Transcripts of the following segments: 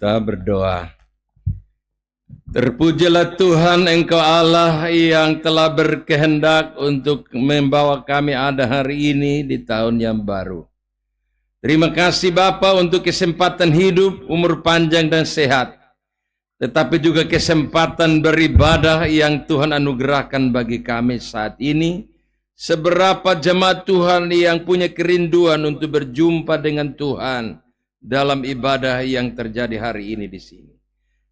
kita berdoa. Terpujilah Tuhan, Engkau Allah yang telah berkehendak untuk membawa kami ada hari ini di tahun yang baru. Terima kasih Bapa untuk kesempatan hidup, umur panjang dan sehat. Tetapi juga kesempatan beribadah yang Tuhan anugerahkan bagi kami saat ini. Seberapa jemaat Tuhan yang punya kerinduan untuk berjumpa dengan Tuhan dalam ibadah yang terjadi hari ini di sini.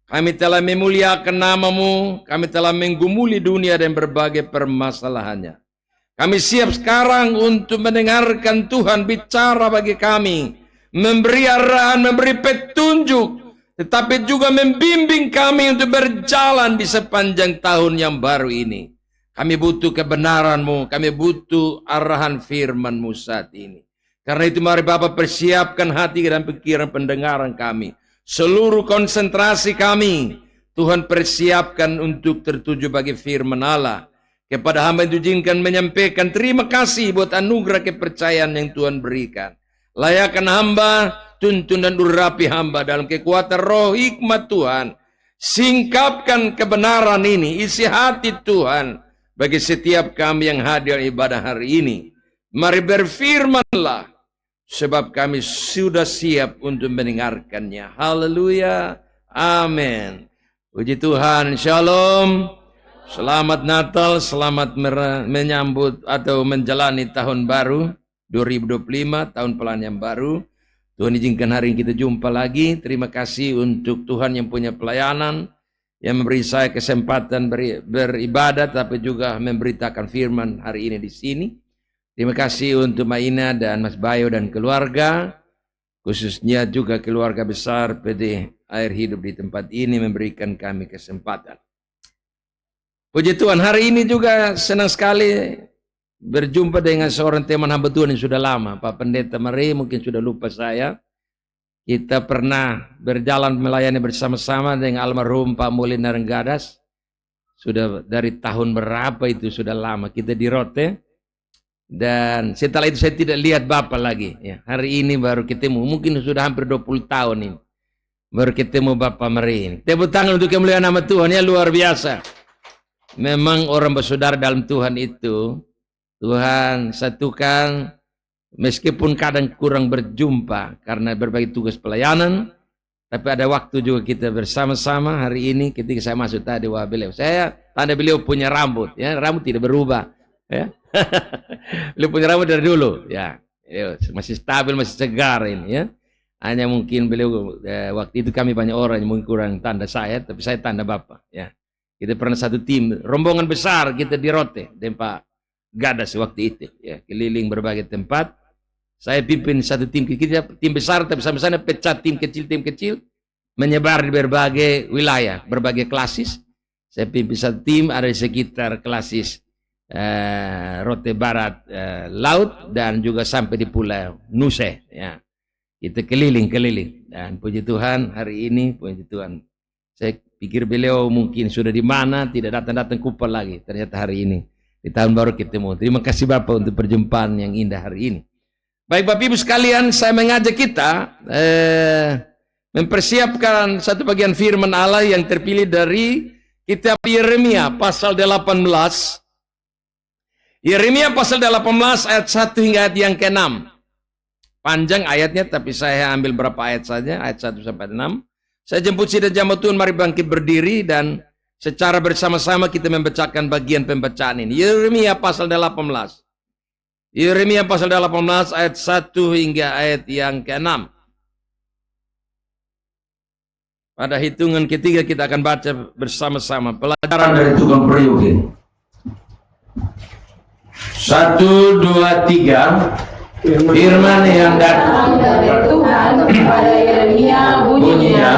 Kami telah memuliakan nama-Mu, kami telah menggumuli dunia dan berbagai permasalahannya. Kami siap sekarang untuk mendengarkan Tuhan bicara bagi kami, memberi arahan, memberi petunjuk, tetapi juga membimbing kami untuk berjalan di sepanjang tahun yang baru ini. Kami butuh kebenaran-Mu, kami butuh arahan firman-Mu saat ini. Karena itu mari Bapa persiapkan hati dan pikiran pendengaran kami. Seluruh konsentrasi kami, Tuhan persiapkan untuk tertuju bagi firman Allah. Kepada hamba yang diizinkan menyampaikan terima kasih buat anugerah kepercayaan yang Tuhan berikan. Layakkan hamba, tuntun dan urapi hamba dalam kekuatan roh hikmat Tuhan. Singkapkan kebenaran ini, isi hati Tuhan bagi setiap kami yang hadir ibadah hari ini. Mari berfirmanlah, sebab kami sudah siap untuk mendengarkannya. Haleluya. Amin. Puji Tuhan. Shalom. Selamat Natal. Selamat menyambut atau menjalani tahun baru 2025. Tahun pelan yang baru. Tuhan izinkan hari ini kita jumpa lagi. Terima kasih untuk Tuhan yang punya pelayanan, yang memberi saya kesempatan beribadah, tapi juga memberitakan firman hari ini di sini. Terima kasih untuk Maina dan Mas Bayo dan keluarga, khususnya juga keluarga besar PD Air Hidup di tempat ini memberikan kami kesempatan. Puji Tuhan, hari ini juga senang sekali berjumpa dengan seorang teman hamba Tuhan yang sudah lama, Pak Pendeta Mari, mungkin sudah lupa saya. Kita pernah berjalan melayani bersama-sama dengan almarhum Pak Molina Renggadas. Sudah dari tahun berapa itu, sudah lama kita di Rote. Dan setelah itu saya tidak lihat Bapak lagi. Ya, hari ini baru ketemu. Mungkin sudah hampir 20 tahun ini. Baru ketemu Bapak Mari. Tepuk tangan untuk kemuliaan nama Tuhan, ya luar biasa. Memang orang bersaudara dalam Tuhan itu, Tuhan satukan meskipun kadang kurang berjumpa karena berbagai tugas pelayanan. Tapi ada waktu juga kita bersama-sama hari ini ketika saya masuk tadi. Wah beliau, saya tanda beliau punya rambut. Ya, rambut tidak berubah. Ya. Beliau punya rambut dari dulu, ya, masih stabil, masih segar ini, ya. Hanya mungkin beliau waktu itu kami banyak orang yang mungkin kurang tanda saya, tapi saya tanda Bapak, ya. Kita pernah satu tim, rombongan besar kita di Rote, dan Pak Gadas waktu itu, ya, keliling berbagai tempat. Saya pimpin satu tim, kita tim besar, tapi sama-sama pecah tim kecil, menyebar di berbagai wilayah, berbagai klasis. Saya pimpin satu tim, ada di sekitar klasis Rote Barat Laut dan juga sampai di Pulau Nuse, ya. Kita keliling dan puji Tuhan hari ini, puji Tuhan. Saya pikir beliau mungkin sudah di mana, tidak datang kupal lagi. Ternyata hari ini di tahun baru ketemu. Terima kasih Bapak untuk perjumpaan yang indah hari ini. Baik Bapak Ibu sekalian, saya mengajak kita mempersiapkan satu bagian firman Allah yang terpilih dari kitab Yeremia pasal 18. Yeremia pasal 18 ayat 1 hingga ayat yang ke-6. Panjang ayatnya, tapi saya ambil berapa ayat saja, ayat 1 sampai 6. Saya jemput dan jamaah Tuhan, mari bangkit berdiri dan secara bersama-sama kita membacakan bagian pembacaan ini. Yeremia pasal 18. Yeremia pasal 18 ayat 1 hingga ayat yang ke-6. Pada hitungan ketiga kita akan baca bersama-sama pelajaran dari tukang periuk ini. 1, 2, 3. Firman yang datang dari Tuhan kepada Yeremia bunyinya,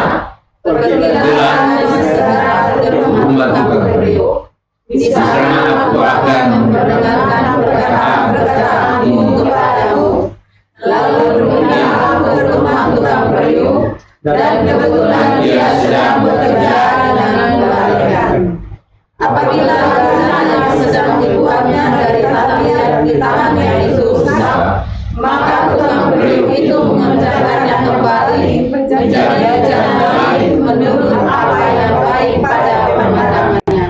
pergilah segera ke rumah tukang periuk. Di sana aku akan mendengarkan perkataan ini kepadamu. Lalu pergilah ke rumah tukang periuk, dan kebetulan dia sedang bekerja dengan melarikan. Apabila tangannya sedang dibuatnya dari tangannya itu susah, maka tukang periuk itu mengerjakannya kembali menjadi jalan lain menurut apa yang baik pada pandangannya.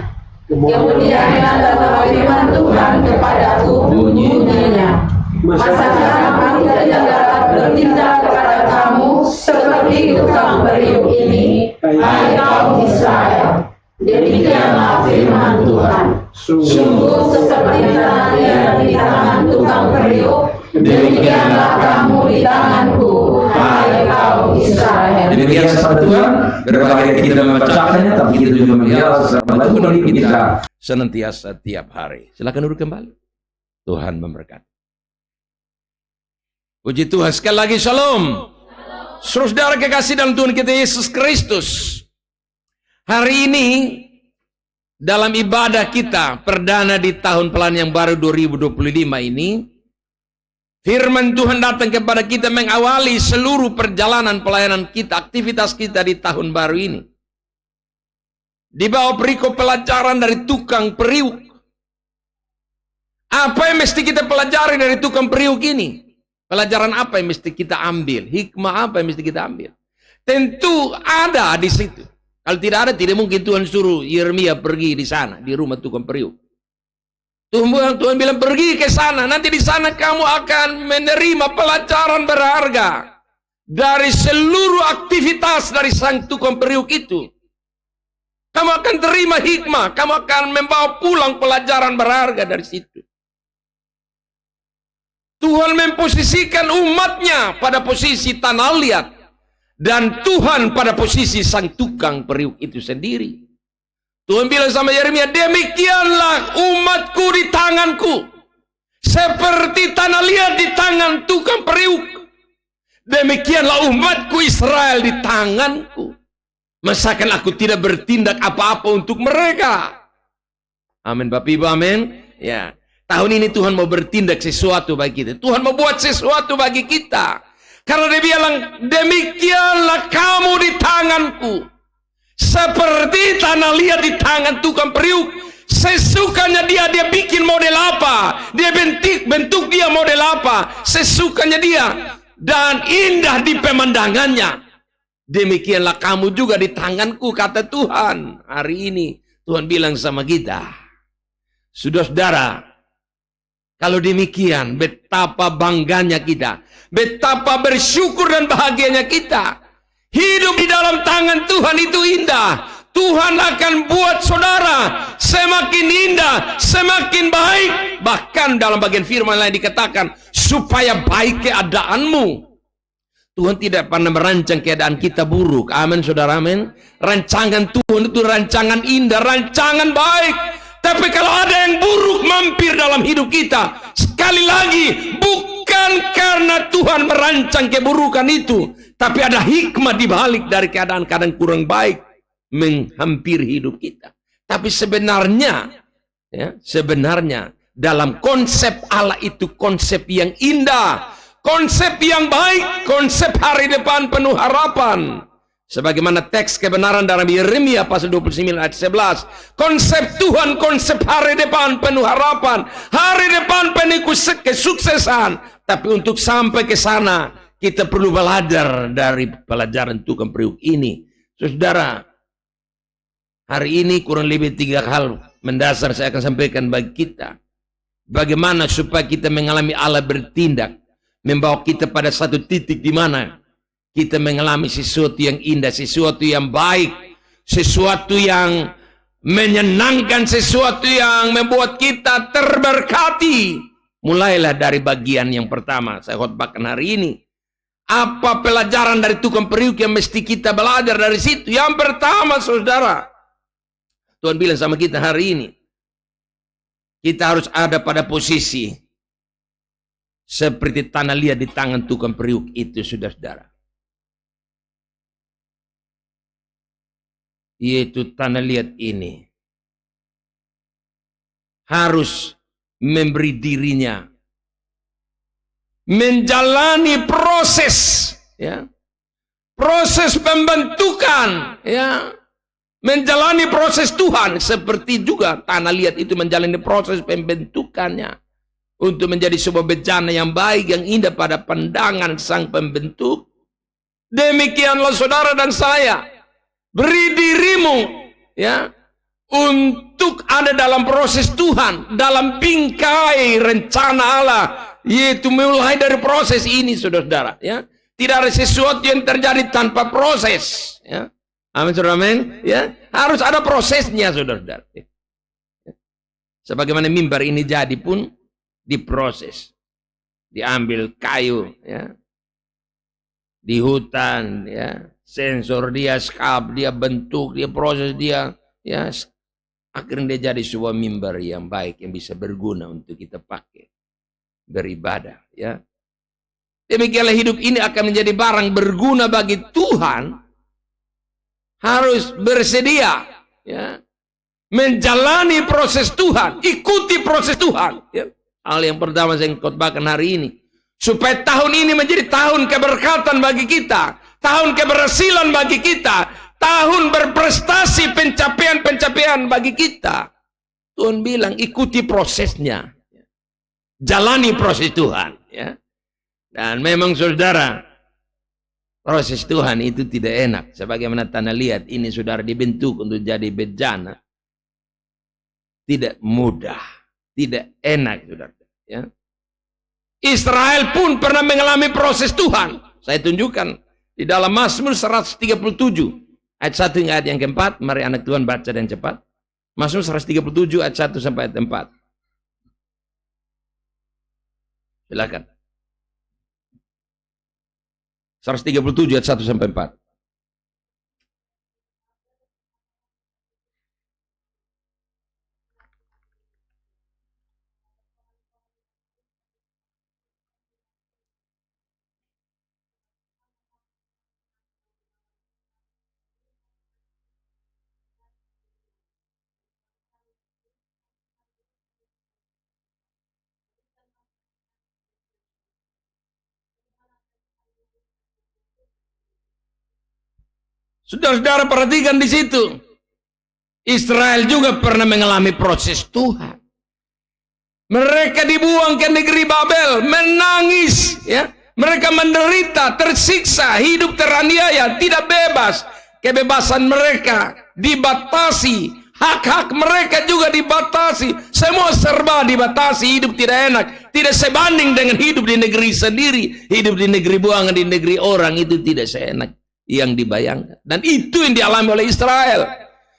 Kemudian kata firman Tuhan kepadaku, bunyinya, masalah kamu tidak dapat bertindak kepada kamu seperti tukang periuk ini, hai kaum Israel. Demikianlah firman Tuhan. Sungguh seperti tanah di tangan tukang periuk, demikianlah kamu di tanganku, hai kaum Israel. Demikian sabda Tuhan, berbagai kita membacakannya, tapi kita juga melihat selama itu kita senantiasa tiap hari. Silakan duduk kembali. Tuhan memberkati. Puji Tuhan, sekali lagi shalom. Saudara kekasih dalam Tuhan kita Yesus Kristus. Hari ini dalam ibadah kita perdana di tahun pelayanan yang baru 2025 ini, firman Tuhan datang kepada kita mengawali seluruh perjalanan pelayanan kita, aktivitas kita di tahun baru ini. Di bawah perikop pelajaran dari tukang periuk. Apa yang mesti kita pelajari dari tukang periuk ini? Pelajaran apa yang mesti kita ambil? Hikmah apa yang mesti kita ambil? Tentu ada di situ. Kalau tidak ada, tidak mungkin Tuhan suruh Yeremia pergi di sana, di rumah tukang periuk. Tuhan bilang pergi ke sana, nanti di sana kamu akan menerima pelajaran berharga dari seluruh aktivitas dari sang tukang periuk itu. Kamu akan terima hikmah, kamu akan membawa pulang pelajaran berharga dari situ. Tuhan memposisikan umatnya pada posisi tanah liat. Dan Tuhan pada posisi sang tukang periuk itu sendiri. Tuhan bilang sama Yeremia, demikianlah umatku di tanganku. Seperti tanah liat di tangan tukang periuk. Demikianlah umatku Israel di tanganku. Masakan aku tidak bertindak apa-apa untuk mereka. Amin Bapak Ibu, amin. Ya, tahun ini Tuhan mau bertindak sesuatu bagi kita. Tuhan mau buat sesuatu bagi kita. Karena dia bilang, demikianlah kamu di tanganku. Seperti tanah liat di tangan tukang periuk. Sesukanya dia bikin model apa. Dia bentuk dia model apa. Sesukanya dia. Dan indah di pemandangannya. Demikianlah kamu juga di tanganku, kata Tuhan. Hari ini Tuhan bilang sama kita. Saudara-saudara, kalau demikian, betapa bangganya kita. Betapa bersyukur dan bahagianya kita. Hidup di dalam tangan Tuhan itu indah. Tuhan akan buat saudara semakin indah, semakin baik. Bahkan dalam bagian firman lain dikatakan, supaya baik keadaanmu. Tuhan tidak pernah merancang keadaan kita buruk. Amin saudara, amin. Rancangan Tuhan itu rancangan indah, rancangan baik. Tapi kalau ada yang buruk mampir dalam hidup kita, sekali lagi, bukan karena Tuhan merancang keburukan itu, tapi ada hikmah di balik dari keadaan-keadaan kurang baik menghampiri hidup kita. Tapi sebenarnya, sebenarnya dalam konsep Allah itu konsep yang indah, konsep yang baik, konsep hari depan penuh harapan. Sebagaimana teks kebenaran dalam Yeremia pasal 29 ayat 11. Konsep Tuhan, konsep hari depan penuh harapan. Hari depan penuh kesuksesan. Tapi untuk sampai ke sana, kita perlu belajar dari pelajaran tukang periuk ini. Saudara, hari ini kurang lebih 3 hal mendasar saya akan sampaikan bagi kita. Bagaimana supaya kita mengalami Allah bertindak. Membawa kita pada satu titik di mana kita mengalami sesuatu yang indah, sesuatu yang baik, sesuatu yang menyenangkan, sesuatu yang membuat kita terberkati. Mulailah dari bagian yang pertama saya khotbahkan hari ini. Apa pelajaran dari tukang periuk yang mesti kita belajar dari situ? Yang pertama saudara, Tuhan bilang sama kita hari ini, kita harus ada pada posisi seperti tanah liat di tangan tukang periuk itu, saudara-saudara. Yaitu tanah liat ini harus memberi dirinya menjalani proses, ya, proses pembentukan, ya, menjalani proses Tuhan, seperti juga tanah liat itu menjalani proses pembentukannya untuk menjadi sebuah bejana yang baik, yang indah pada pandangan sang pembentuk. Demikianlah saudara dan saya, Beri dirimu ya untuk ada dalam proses Tuhan, dalam bingkai rencana Allah, yaitu mulai dari proses ini, saudara-saudara. Ya, tidak ada sesuatu yang terjadi tanpa proses. Ya, amin, saudara, amin. Ya, harus ada prosesnya, saudara-saudara. Ya. Sebagaimana mimbar ini jadi pun diproses, diambil kayu, ya, di hutan, ya. Sensor dia, skap dia, bentuk dia, proses dia, ya, akhirnya dia jadi sebuah mimbar yang baik yang bisa berguna untuk kita pakai beribadah, ya. Demikianlah hidup ini akan menjadi barang berguna bagi Tuhan. Harus bersedia, ya, menjalani proses Tuhan, ikuti proses Tuhan, ya. Hal yang pertama saya khotbahkan hari ini, supaya tahun ini menjadi tahun keberkatan bagi kita, tahun keberhasilan bagi kita, tahun berprestasi, pencapaian-pencapaian bagi kita. Tuhan bilang ikuti prosesnya, jalani proses Tuhan, ya. Dan memang saudara, proses Tuhan itu tidak enak. Sebagaimana tanah liat ini saudara dibentuk untuk jadi bejana, tidak mudah, tidak enak, saudara, ya. Israel pun pernah mengalami proses Tuhan. Saya tunjukkan di dalam Mazmur 137 ayat 1 hingga ayat yang keempat. Mari anak Tuhan baca dan cepat. Mazmur 137 ayat 1 sampai ayat 4. Silakan. 137 ayat 1 sampai 4. Saudara-saudara perhatikan di situ. Israel juga pernah mengalami proses Tuhan. Mereka dibuang ke negeri Babel, menangis, ya. Mereka menderita, tersiksa, hidup teraniaya, tidak bebas. Kebebasan mereka dibatasi, hak-hak mereka juga dibatasi. Semua serba dibatasi, hidup tidak enak. Tidak sebanding dengan hidup di negeri sendiri. Hidup di negeri buangan, di negeri orang itu tidak seenak yang dibayangkan. Dan itu yang dialami oleh Israel.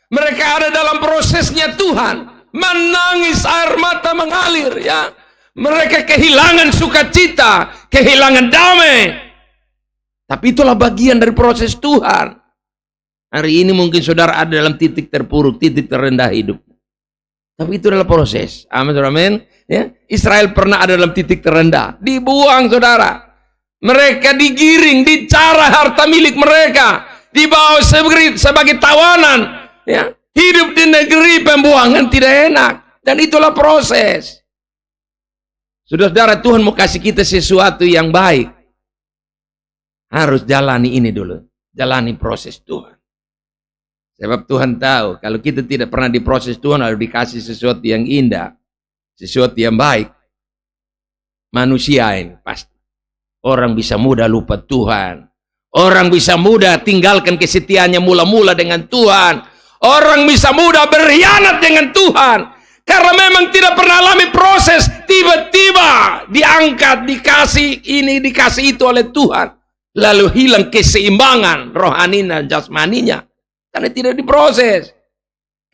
Mereka ada dalam prosesnya Tuhan, menangis, air mata mengalir, ya. Mereka kehilangan sukacita, kehilangan damai. Tapi itulah bagian dari proses Tuhan. Hari ini mungkin saudara ada dalam titik terpuruk, titik terendah hidup. Tapi itu adalah proses. Amin, amin. Ya. Israel pernah ada dalam titik terendah, dibuang, saudara. Mereka digiring, dicara harta milik mereka, dibawa sebagai tawanan, ya. Hidup di negeri pembuangan tidak enak, dan itulah proses. Saudara-saudara, Tuhan mau kasih kita sesuatu yang baik, harus jalani ini dulu, jalani proses Tuhan. Sebab Tuhan tahu kalau kita tidak pernah diproses Tuhan, lalu dikasih sesuatu yang indah, sesuatu yang baik, manusia ini pasti. Orang bisa mudah lupa Tuhan. Orang bisa mudah tinggalkan kesetiaannya mula-mula dengan Tuhan. Orang bisa mudah berkhianat dengan Tuhan. Karena memang tidak pernah alami proses. Tiba-tiba diangkat, dikasih ini, dikasih itu oleh Tuhan. Lalu hilang keseimbangan rohani dan jasmaninya. Karena tidak diproses.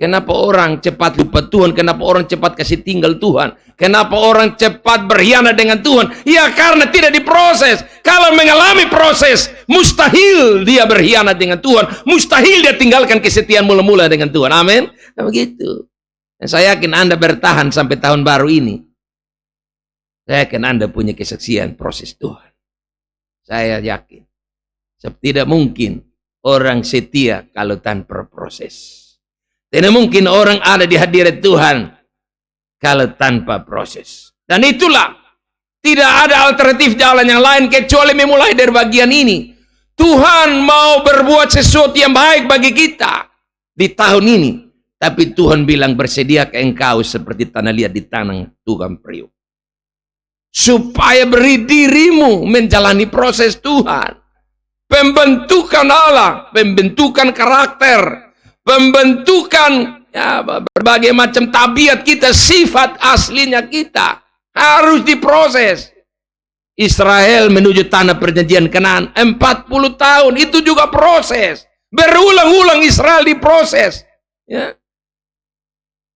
Kenapa orang cepat lupa Tuhan? Kenapa orang cepat kasih tinggal Tuhan? Kenapa orang cepat berkhianat dengan Tuhan? Ya karena tidak diproses. Kalau mengalami proses, mustahil dia berkhianat dengan Tuhan. Mustahil dia tinggalkan kesetiaan mula-mula dengan Tuhan. Amin. Nah, begitu. Dan saya yakin Anda bertahan sampai tahun baru ini. Saya yakin Anda punya kesaksian proses Tuhan. Saya yakin. Sebab tidak mungkin orang setia kalau tanpa proses. Tidak mungkin orang ada di hadirat Tuhan kalau tanpa proses. Dan itulah, tidak ada alternatif jalan yang lain kecuali memulai dari bagian ini. Tuhan mau berbuat sesuatu yang baik bagi kita di tahun ini. Tapi Tuhan bilang, bersedia ke engkau seperti tanah liat di tanah tukang periuk. Supaya beri dirimu menjalani proses Tuhan. Pembentukan Allah, pembentukan karakter, pembentukan ya, berbagai macam tabiat kita, sifat aslinya kita harus diproses. Israel menuju tanah perjanjian Kanaan 40 tahun, itu juga proses. Berulang-ulang Israel diproses. Ya.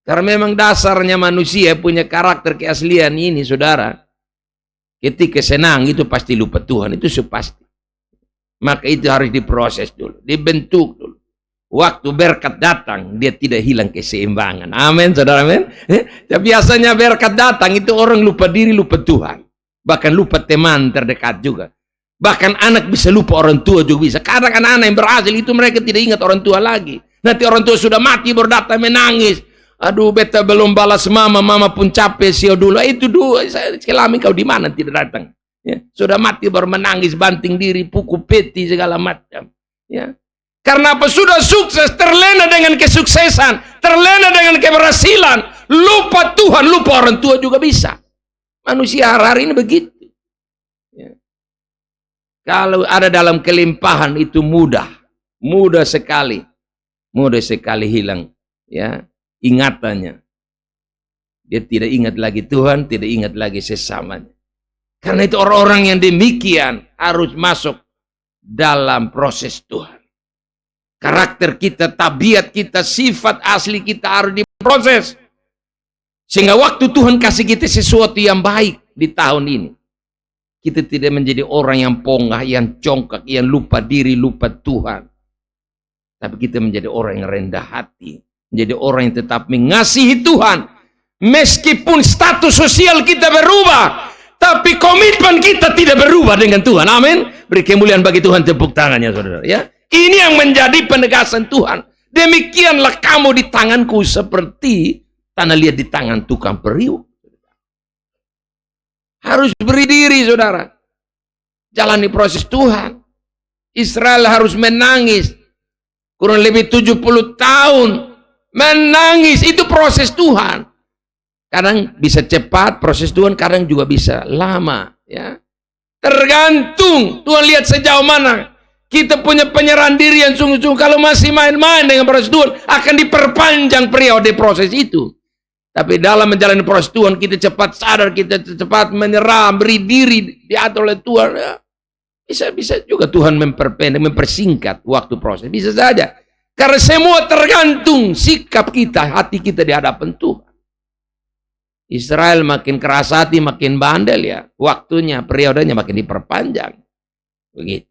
Karena memang dasarnya manusia punya karakter keaslian ini, saudara. Ketika senang itu pasti lupa Tuhan, itu pasti. Maka itu harus diproses dulu, dibentuk dulu. Waktu berkat datang, dia tidak hilang keseimbangan. Amin, saudara, amin. Biasanya berkat datang, itu orang lupa diri, lupa Tuhan. Bahkan lupa teman terdekat juga. Bahkan anak bisa lupa orang tua juga bisa. Kadang anak-anak yang berhasil itu mereka tidak ingat orang tua lagi. Nanti orang tua sudah mati baru datang menangis. Aduh, beta belum balas mama, mama pun capek sio dulu. Itu dulu, selama kau di mana tidak datang. Ya, sudah mati baru menangis, banting diri, pukul peti segala macam. Ya. Karena apa? Sudah sukses, terlena dengan kesuksesan, terlena dengan keberhasilan, lupa Tuhan, lupa orang tua juga bisa. Manusia hari ini begitu. Ya. Kalau ada dalam kelimpahan itu mudah sekali hilang. Ya, ingatannya. Dia tidak ingat lagi Tuhan, tidak ingat lagi sesamanya. Karena itu orang-orang yang demikian harus masuk dalam proses Tuhan. Karakter kita, tabiat kita, sifat asli kita harus diproses. Sehingga waktu Tuhan kasih kita sesuatu yang baik di tahun ini, kita tidak menjadi orang yang pongah, yang congkak, yang lupa diri, lupa Tuhan. Tapi kita menjadi orang yang rendah hati. Menjadi orang yang tetap mengasihi Tuhan. Meskipun status sosial kita berubah, tapi komitmen kita tidak berubah dengan Tuhan. Amin. Beri kemuliaan bagi Tuhan, tepuk tangannya, saudara. Ya, ini yang menjadi penegasan Tuhan. Demikianlah kamu di tanganku seperti tanah liat di tangan tukang periuk. Harus beri diri, saudara. Jalani proses Tuhan. Israel harus menangis. Kurang lebih 70 tahun. Menangis, itu proses Tuhan. Kadang bisa cepat proses Tuhan, kadang juga bisa lama. Ya. Tergantung Tuhan lihat sejauh mana. Kita punya penyerahan diri yang sungguh-sungguh. Kalau masih main-main dengan proses Tuhan, akan diperpanjang periode proses itu. Tapi dalam menjalani proses Tuhan, kita cepat sadar, kita cepat menyerah, beri diri, diatur oleh Tuhan. Ya. Bisa juga Tuhan memperpendek, mempersingkat waktu proses. Bisa saja. Karena semua tergantung sikap kita, hati kita di hadapan Tuhan. Israel makin keras hati, makin bandel ya. Waktunya, periodenya makin diperpanjang. Begitu.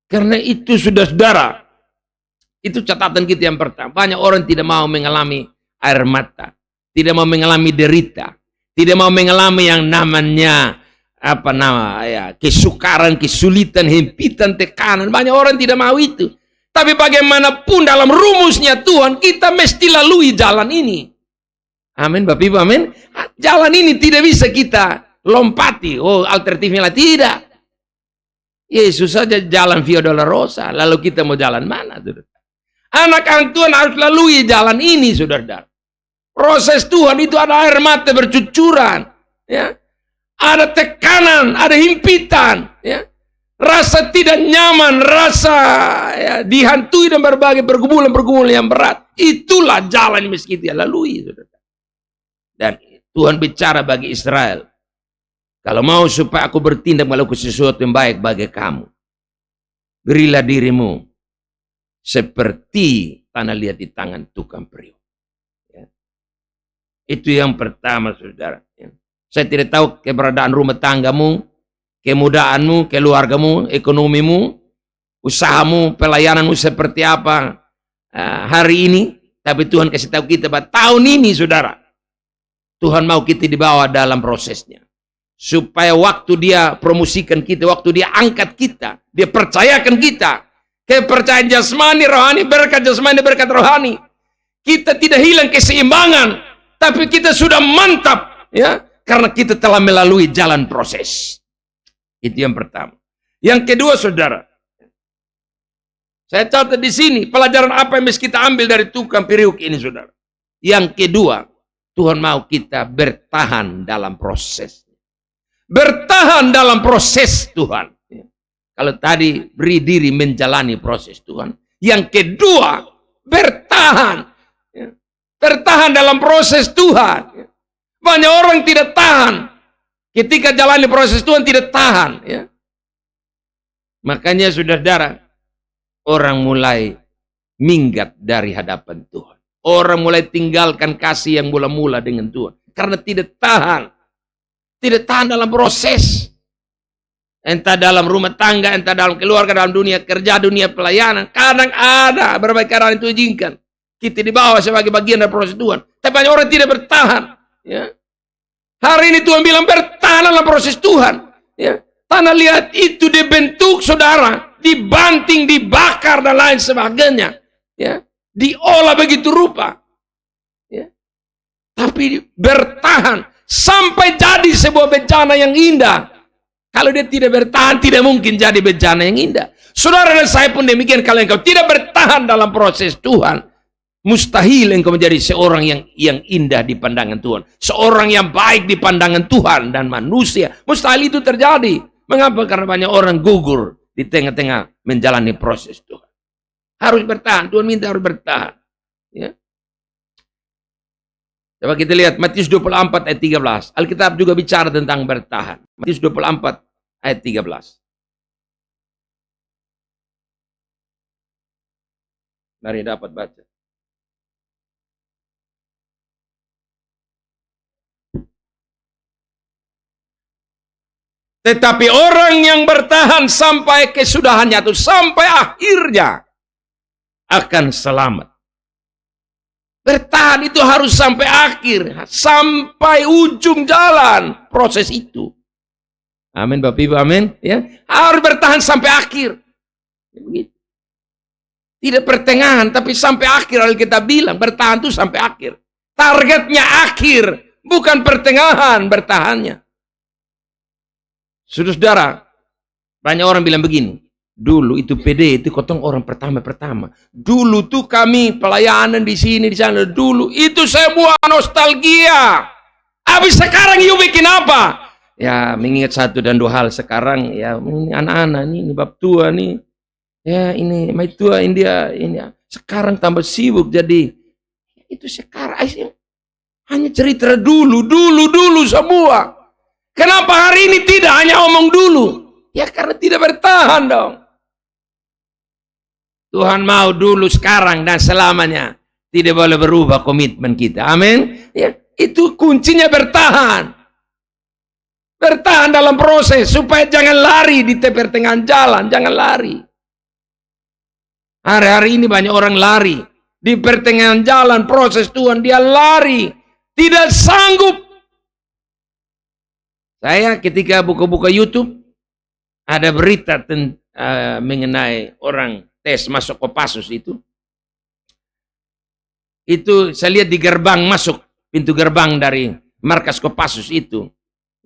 Karena itu sudah saudara. Itu catatan kita yang pertama. Banyak orang tidak mau mengalami air mata. Tidak mau mengalami derita. Tidak mau mengalami yang namanya kesukaran, kesulitan, himpitan, tekanan. Banyak orang tidak mau itu. Tapi bagaimanapun dalam rumusnya Tuhan, kita mesti lalui jalan ini. Amin, Bapak Ibu, amin. Jalan ini tidak bisa kita lompati. Oh, alternatifnya lah, tidak. Yesus saja jalan Via Dolorosa. Lalu kita mau jalan mana, saudara? Anak-anak Tuhan harus lalui jalan ini, saudara. Proses Tuhan itu ada air mata bercucuran. Ya. Ada tekanan, ada himpitan. Ya. Rasa tidak nyaman, rasa dihantui dan berbagai pergumulan-pergumulan yang berat. Itulah jalan yang mesti kita lalui, saudara. Dan Tuhan bicara bagi Israel, kalau mau supaya aku bertindak melakukan sesuatu yang baik bagi kamu, berilah dirimu seperti tanah liat di tangan tukang periuk. Ya. Itu yang pertama, saudara. Ya. Saya tidak tahu keberadaan rumah tanggamu, kemudaanmu, keluargamu, ekonomimu, usahamu, pelayananmu seperti apa hari ini. Tapi Tuhan kasih tahu kita bahwa tahun ini, saudara, Tuhan mau kita dibawa dalam prosesnya. Supaya waktu dia promosikan kita, waktu dia angkat kita, dia percayakan kita. Kepercayaan jasmani, rohani, berkat jasmani, berkat rohani. Kita tidak hilang keseimbangan. Tapi kita sudah mantap. Ya, karena kita telah melalui jalan proses. Itu yang pertama. Yang kedua, saudara. Saya catat di sini, pelajaran apa yang mesti kita ambil dari tukang periuk ini, saudara. Yang kedua, Tuhan mau kita bertahan dalam proses. Bertahan dalam proses Tuhan. Kalau tadi beri diri menjalani proses Tuhan. Yang kedua, bertahan. Ya. Bertahan dalam proses Tuhan. Ya. Banyak orang tidak tahan. Ketika jalani proses Tuhan tidak tahan. Ya. Makanya saudara, orang mulai minggat dari hadapan Tuhan. Orang mulai tinggalkan kasih yang mula-mula dengan Tuhan. Karena tidak tahan. Tidak tahan dalam proses. Entah dalam rumah tangga, entah dalam keluarga, dalam dunia kerja, dunia pelayanan. Kadang ada berbagai keadaan itu izinkan. Kita dibawa sebagai bagian dari proses Tuhan. Tapi banyak orang tidak bertahan. Ya. Hari ini Tuhan bilang bertahan dalam proses Tuhan. Ya. Tanah liat itu dibentuk saudara. Dibanting, dibakar dan lain sebagainya. Ya. Diolah begitu rupa. Ya. Tapi bertahan. Sampai jadi sebuah bencana yang indah. Kalau dia tidak bertahan, tidak mungkin jadi bencana yang indah. Saudara dan saya pun demikian. Kalau engkau tidak bertahan dalam proses Tuhan, mustahil engkau menjadi seorang yang indah di pandangan Tuhan. Seorang yang baik di pandangan Tuhan dan manusia. Mustahil itu terjadi. Mengapa? Karena banyak orang gugur di tengah-tengah menjalani proses Tuhan. Harus bertahan. Tuhan minta harus bertahan. Ya. Coba kita lihat Matius 24 ayat 13. Alkitab juga bicara tentang bertahan. Matius 24 ayat 13. Mari dapat baca. Tetapi orang yang bertahan sampai kesudahannya atau sampai akhirnya akan selamat. Bertahan itu harus sampai akhir, sampai ujung jalan proses itu. Amin, Bapak Ibu, amin. Ya, harus bertahan sampai akhir. Begitu. Tidak pertengahan, tapi sampai akhir. Alkitab bilang bertahan itu sampai akhir. Targetnya akhir, bukan pertengahan bertahannya. Saudara, banyak orang bilang begini. Dulu itu PD itu kotong orang pertama. Dulu tuh kami pelayanan di sini di sana. Dulu itu semua nostalgia. Habis sekarang you bikin apa? Ya mengingat satu dan dua hal sekarang ya ini anak-anak ini bab tua nih. Ya ini mai tua India ini sekarang tambah sibuk jadi itu sekarang hanya cerita dulu semua. Kenapa hari ini tidak hanya omong dulu? Ya karena tidak bertahan dong. Tuhan mau dulu, sekarang, dan selamanya. Tidak boleh berubah komitmen kita. Amin. Ya, itu kuncinya bertahan. Bertahan dalam proses. Supaya jangan lari di pertengahan jalan. Jangan lari. Hari-hari ini banyak orang lari. Di pertengahan jalan proses Tuhan. Dia lari. Tidak sanggup. Saya ketika buka-buka YouTube. Ada berita mengenai orang tes masuk Kopassus itu saya lihat di gerbang masuk, pintu gerbang dari markas Kopassus itu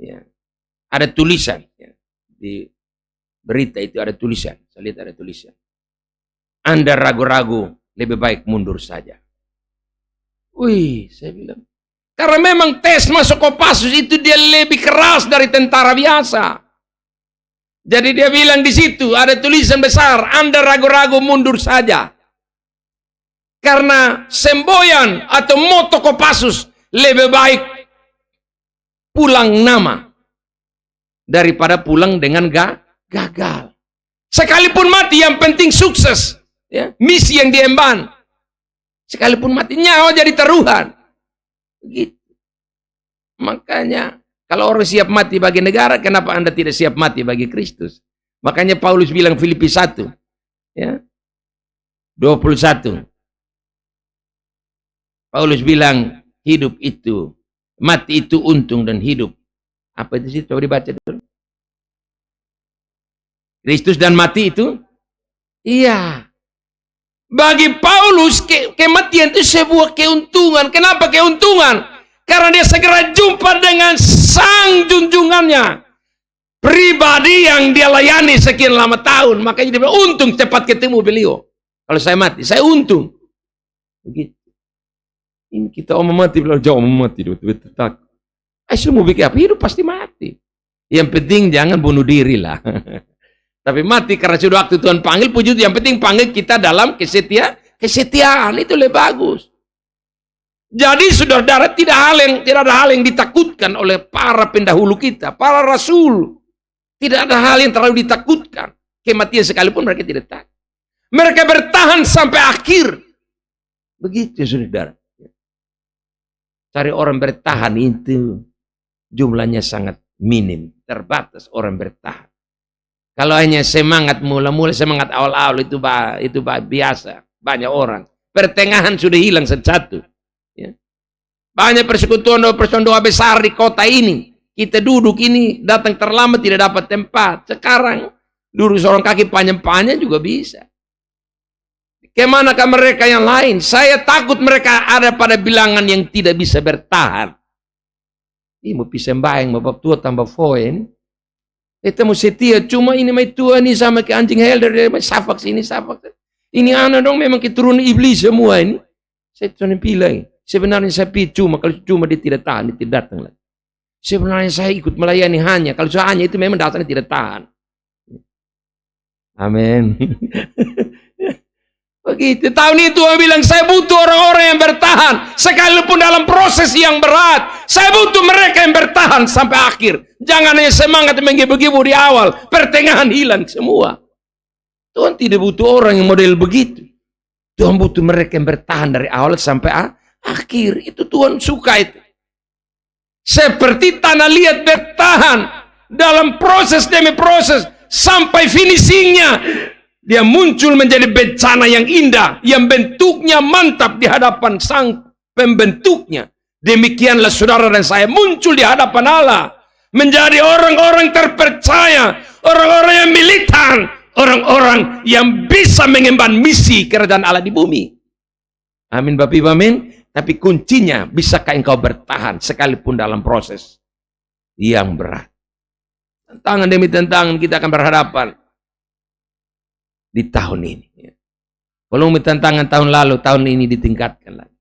ya, ada tulisan ya, di berita itu ada tulisan, saya lihat ada tulisan, Anda ragu-ragu lebih baik mundur saja. Wih, saya bilang karena memang tes masuk Kopassus itu dia lebih keras dari tentara biasa. Jadi dia bilang di situ ada tulisan besar, Anda ragu-ragu mundur saja. Karena semboyan atau moto Kopassus lebih baik pulang nama daripada pulang dengan gagal. Sekalipun mati yang penting sukses, ya, misi yang diemban. Sekalipun mati nyawa jadi taruhan. Begitu. Makanya kalau orang siap mati bagi negara, kenapa Anda tidak siap mati bagi Kristus? Makanya Paulus bilang Filipi 1, ya, 21. Paulus bilang hidup itu, mati itu untung dan hidup. Apa itu sih? Coba dibaca dulu. Kristus dan mati itu? Iya. Bagi Paulus kematian itu sebuah keuntungan. Kenapa keuntungan? Karena dia segera jumpa dengan sang junjungannya. Pribadi yang dia layani sekian lama tahun. Makanya dia bilang, untung cepat ketemu beliau. Kalau saya mati, saya untung. Begitu. Ini kita omong mati, bilang jauh omong mati. Betul-betul takut. Semua bikin apa? Hidup pasti mati. Yang penting jangan bunuh diri lah. Tapi mati karena sudah waktu Tuhan panggil, puji Tuhan. Yang penting panggil kita dalam kesetiaan. Itu lebih bagus. Jadi saudara, tidak ada hal yang ditakutkan oleh para pendahulu kita, para rasul. Tidak ada hal yang terlalu ditakutkan. Kematian sekalipun mereka tidak takut. Mereka bertahan sampai akhir. Begitu saudara. Cari orang bertahan itu jumlahnya sangat minim, terbatas orang bertahan. Kalau hanya semangat mula-mula, semangat awal-awal itu biasa, banyak orang. Pertengahan sudah hilang satu. Ya. Banyak persekutuan doa besar di kota ini. Kita duduk ini, datang terlambat tidak dapat tempat. Sekarang duduk seorang kaki panjang-panjang juga bisa. Kemanakah mereka yang lain? Saya takut mereka ada pada bilangan yang tidak bisa bertahan. Ini mau pisembayang, mau bab tua tambah foen. Kita mau setia, cuma ini mai tua ini sama ke anjing helder, safak sini, safak. Ini anak dong memang keturunan iblis semua ini. Saya tuh pilih. Sebenarnya saya cuma kalau cuma dia tidak tahan, dia tidak datang lagi. Sebenarnya saya ikut melayani hanya. Kalau saya hanya itu memang datangnya tidak tahan. Amin. Begitu. Tahun itu saya bilang, saya butuh orang-orang yang bertahan. Sekalipun dalam proses yang berat. Saya butuh mereka yang bertahan sampai akhir. Jangan hanya semangat menggibu-gibu di awal. Pertengahan hilang semua. Tuhan tidak butuh orang yang model begitu. Tuhan butuh mereka yang bertahan dari awal sampai akhir. Itu Tuhan suka itu. Seperti tanah liat bertahan dalam proses demi proses sampai finishingnya. Dia muncul menjadi bencana yang indah, yang bentuknya mantap di hadapan sang pembentuknya. Demikianlah saudara dan saya muncul di hadapan Allah. Menjadi orang-orang terpercaya, orang-orang yang militan, orang-orang yang bisa mengemban misi kerajaan Allah di bumi. Amin Bapak Ibu, amin. Tapi kuncinya, bisakah engkau bertahan sekalipun dalam proses yang berat. Tantangan demi tantangan kita akan berhadapan di tahun ini. Kalau tantangan tahun lalu, tahun ini ditingkatkan lagi.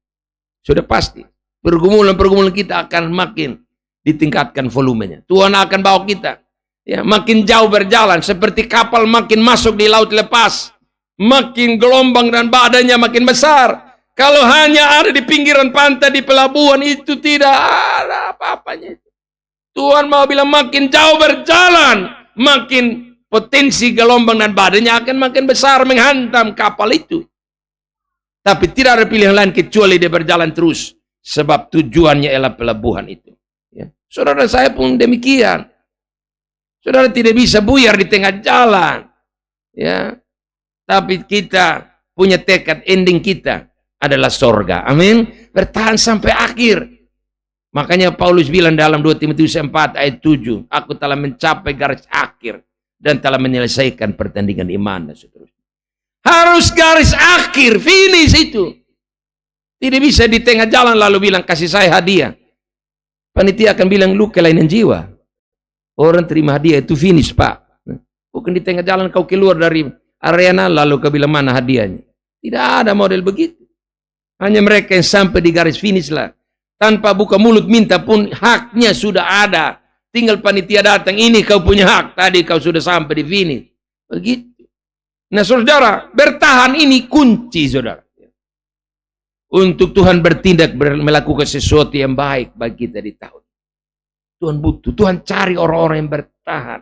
Sudah pasti. Pergumulan-pergumulan kita akan makin ditingkatkan volumenya. Tuhan akan bawa kita. Ya, makin jauh berjalan. Seperti kapal makin masuk di laut lepas. Makin gelombang dan badannya makin besar. Kalau hanya ada di pinggiran pantai, di pelabuhan, itu tidak ada apa-apanya. Tuhan mau bilang makin jauh berjalan, makin potensi gelombang dan badannya akan makin besar menghantam kapal itu. Tapi tidak ada pilihan lain kecuali dia berjalan terus. Sebab tujuannya ialah pelabuhan itu. Ya. Saudara saya pun demikian. Saudara tidak bisa buyar di tengah jalan. Ya. Tapi kita punya tekad, ending kita adalah sorga. Amin. Bertahan sampai akhir. Makanya Paulus bilang dalam 2 Timotius 4 ayat 7. Aku telah mencapai garis akhir. Dan telah menyelesaikan pertandingan iman dan seterusnya. Harus garis akhir. Finish itu. Tidak bisa di tengah jalan lalu bilang kasih saya hadiah. Panitia akan bilang lu kelainan jiwa. Orang terima hadiah itu finish pak. Bukan di tengah jalan kau keluar dari arena lalu kau bilang mana hadiahnya. Tidak ada model begitu. Hanya mereka yang sampai di garis finish lah. Tanpa buka mulut minta pun haknya sudah ada. Tinggal panitia datang, ini kau punya hak. Tadi kau sudah sampai di finish. Begitu. Nah saudara, bertahan ini kunci saudara. Untuk Tuhan bertindak, melakukan sesuatu yang baik bagi kita di tahun. Tuhan butuh, Tuhan cari orang-orang yang bertahan.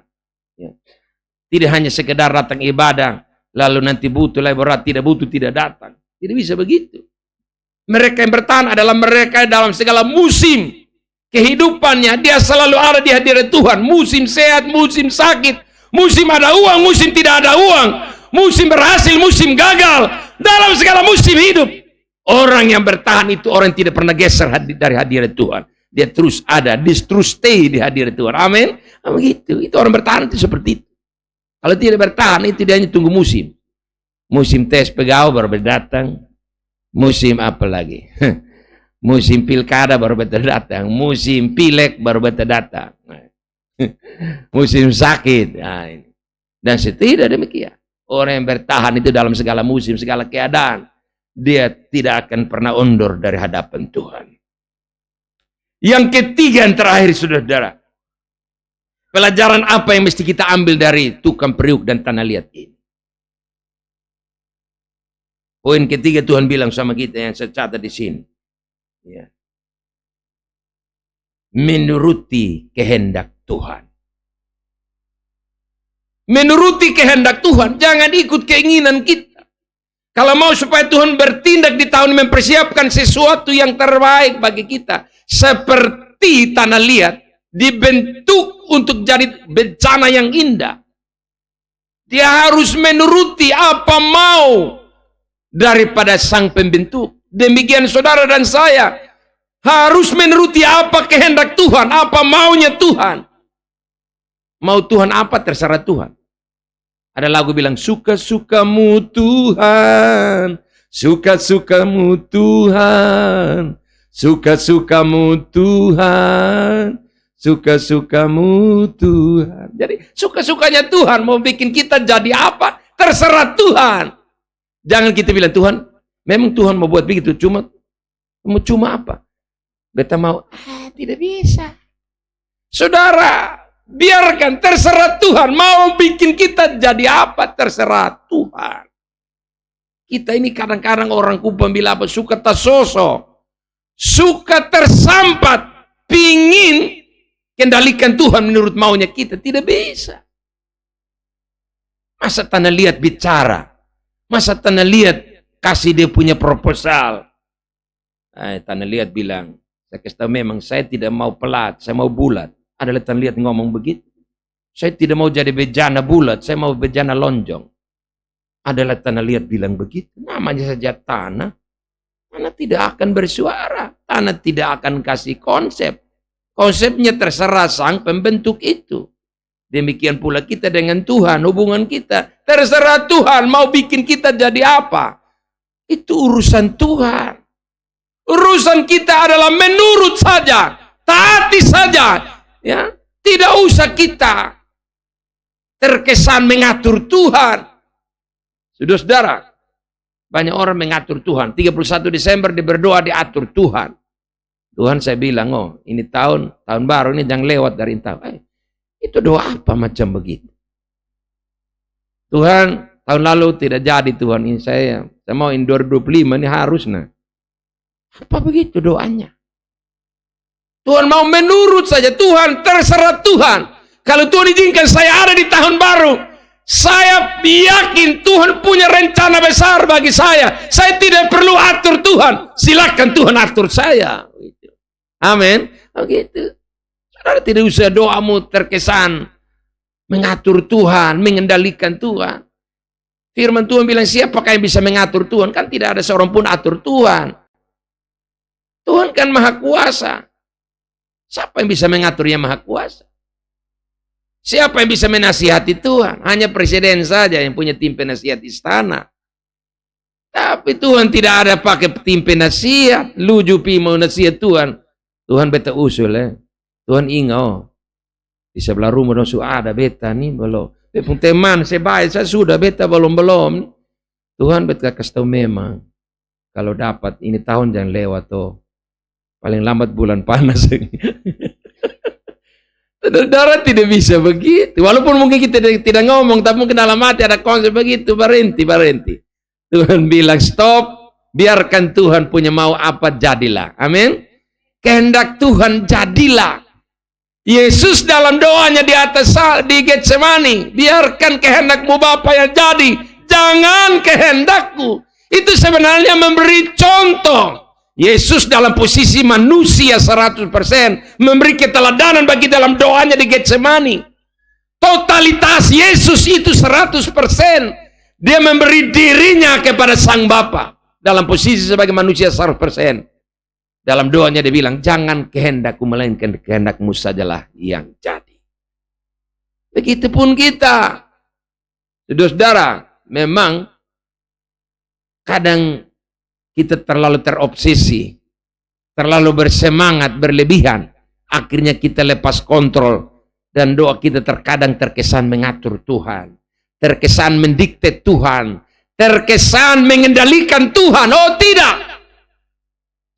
Ya. Tidak hanya sekedar datang ibadah, lalu nanti butuh, lalu berat, tidak butuh, tidak datang. Tidak bisa begitu. Mereka yang bertahan adalah mereka dalam segala musim kehidupannya. Dia selalu ada di hadirat Tuhan. Musim sehat, musim sakit. Musim ada uang, musim tidak ada uang. Musim berhasil, musim gagal. Dalam segala musim hidup. Orang yang bertahan itu orang yang tidak pernah geser dari hadirat Tuhan. Dia terus ada, dia terus stay di hadirat Tuhan. Amin. Begitu. Itu orang bertahan itu seperti itu. Kalau tidak bertahan itu dia hanya tunggu musim. Musim tes pegawai baru datang. Musim apa lagi? Musim pilkada baru datang. Musim pilek baru datang. Musim sakit. Nah, ini. Dan tidak demikian. Orang yang bertahan itu dalam segala musim, segala keadaan. Dia tidak akan pernah undur dari hadapan Tuhan. Yang ketiga yang terakhir saudara. Pelajaran apa yang mesti kita ambil dari tukang periuk dan tanah liat ini? Poin ketiga Tuhan bilang sama kita yang saya catat di sini. Ya. Menuruti kehendak Tuhan. Menuruti kehendak Tuhan, jangan ikut keinginan kita. Kalau mau supaya Tuhan bertindak di tahun ini, mempersiapkan sesuatu yang terbaik bagi kita. Seperti tanah liat, dibentuk untuk jadi bencana yang indah. Dia harus menuruti apa mau daripada sang pembentuk. Demikian saudara dan saya harus menuruti apa kehendak Tuhan, apa maunya Tuhan. Mau Tuhan apa terserah Tuhan. Ada lagu bilang, suka-sukamu Tuhan, suka-sukamu Tuhan, suka-sukamu Tuhan, suka-sukamu Tuhan. Jadi suka-sukanya Tuhan mau bikin kita jadi apa, terserah Tuhan. Jangan kita bilang, Tuhan, memang Tuhan mau buat begitu, cuma apa? Beta mau, tidak bisa. Saudara, biarkan terserah Tuhan. Mau bikin kita jadi apa, terserah Tuhan. Kita ini kadang-kadang orang Kupang bilang apa, suka tasoso, suka tersampat, pingin kendalikan Tuhan menurut maunya kita. Tidak bisa. Masa tanah liat bicara? Masa tanah liat kasih dia punya proposal? Tanah liat bilang, saya kasih tahu memang saya tidak mau pelat, saya mau bulat. Adalah tanah liat ngomong begitu. Saya tidak mau jadi bejana bulat, saya mau bejana lonjong. Adalah tanah liat bilang begitu. Namanya saja tanah. Tanah tidak akan bersuara. Tanah tidak akan kasih konsep. Konsepnya terserah sang pembentuk itu. Demikian pula kita dengan Tuhan, hubungan kita. Terserah Tuhan mau bikin kita jadi apa. Itu urusan Tuhan. Urusan kita adalah menurut saja. Taati saja. Ya, tidak usah kita terkesan mengatur Tuhan. Saudara-saudara, banyak orang mengatur Tuhan. 31 Desember dia berdoa diatur Tuhan. Tuhan saya bilang, oh ini tahun baru ini jangan lewat dari tahun. Itu doa apa macam begitu? Tuhan, tahun lalu tidak jadi Tuhan. Ini saya mau in 2025 ini harus nah. Apa begitu doanya? Tuhan mau menurut saja. Tuhan, terserah Tuhan. Kalau Tuhan izinkan saya ada di tahun baru, saya yakin Tuhan punya rencana besar bagi saya. Saya tidak perlu atur Tuhan. Silakan Tuhan atur saya. Amin. Begitu. Saudara tidak usah doamu terkesan mengatur Tuhan, mengendalikan Tuhan. Firman Tuhan bilang, siapakah yang bisa mengatur Tuhan? Kan tidak ada seorang pun atur Tuhan. Tuhan kan maha kuasa. Siapa yang bisa mengatur yang maha kuasa? Siapa yang bisa menasihati Tuhan? Hanya presiden saja yang punya tim penasihat istana. Tapi Tuhan tidak ada pakai tim penasihat. Lu jupi mau nasihat Tuhan. Tuhan beta usul Tuhan ingat di sebelah rumah dosu ada beta nih belum. Pun teman sebaik saya sudah beta belum. Tuhan beta kasih tahu memang kalau dapat ini tahun jangan lewat toh. Paling lambat bulan panas. Saudara tidak bisa begitu. Walaupun mungkin kita tidak ngomong, tapi mungkin dalam hati ada konsep begitu. Berhenti. Tuhan bilang stop. Biarkan Tuhan punya mau apa jadilah. Amin. Kehendak Tuhan jadilah. Yesus dalam doanya di atas di Getsemani. Biarkan kehendakmu Bapa yang jadi. Jangan kehendakku. Itu sebenarnya memberi contoh. Yesus dalam posisi manusia 100% memberi keteladanan bagi dalam doanya di Getsemani. Totalitas Yesus itu 100%. Dia memberi dirinya kepada Sang Bapa dalam posisi sebagai manusia 100%. Dalam doanya dia bilang, jangan kehendakku melainkan kehendakmu sajalah yang jadi. Begitupun kita. Saudara-saudara, memang kadang kita terlalu terobsesi, terlalu bersemangat, berlebihan. Akhirnya kita lepas kontrol. Dan doa kita terkadang terkesan mengatur Tuhan. Terkesan mendikte Tuhan. Terkesan mengendalikan Tuhan. Oh tidak.